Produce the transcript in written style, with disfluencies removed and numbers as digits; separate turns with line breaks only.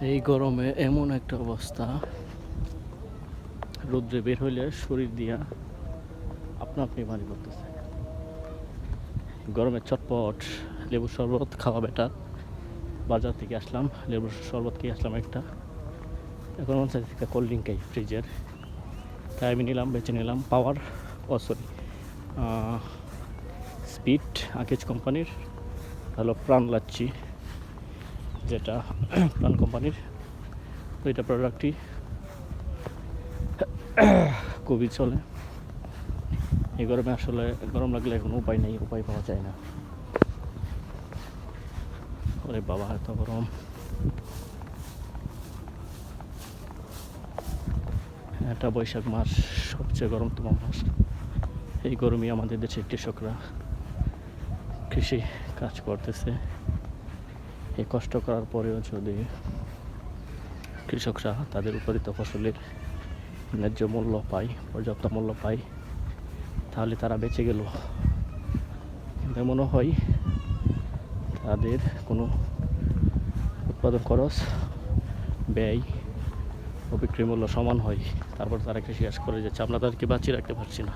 এই গরমে এমন একটা অবস্থা, রোদ্রে বের হইলে শরীর দিয়া আপনা আপনি পানি পড়তেছে। গরমে চটপট লেবুর শরবত খাওয়া বেটার। বাজার থেকে আসলাম, লেবুর শরবত খেয়ে আসলাম একটা। এখন মনে চাইছে একটা কোল্ড ড্রিঙ্ক খাই ফ্রিজের, তাই আমি নিলাম, বেছে নিলাম পাওয়ার সরি স্পিড আকেজ কোম্পানির হলো প্রাণ লাচ্ছি, যেটা প্রাণ কোম্পানির। তো এটা প্রোডাক্টটি খুবই চলে এই গরমে। আসলে গরম লাগলে কোনো উপায় নেই, উপায় পাওয়া যায় না। ওরে বাবা, এত গরম! এটা বৈশাখ মাস, সবচেয়ে গরমতম মাস। এই গরমে আমাদের দেশের কৃষকরা কৃষি কাজ করতেছে। এই কষ্ট করার পরেও যদি কৃষকরা তাদের উৎপাদিত ফসলের ন্যায্য মূল্য পায়, পর্যাপ্ত মূল্য পায়, তাহলে তারা বেঁচে গেল। কিন্তু মনে হয় তাদের কোনো উৎপাদন খরচ, ব্যয় ও বিক্রি মূল্য সমান হয়, তারপর তারা কৃষি কাজ করে যাচ্ছে। আমরা তাদেরকে বাঁচিয়ে রাখতে পারছি না।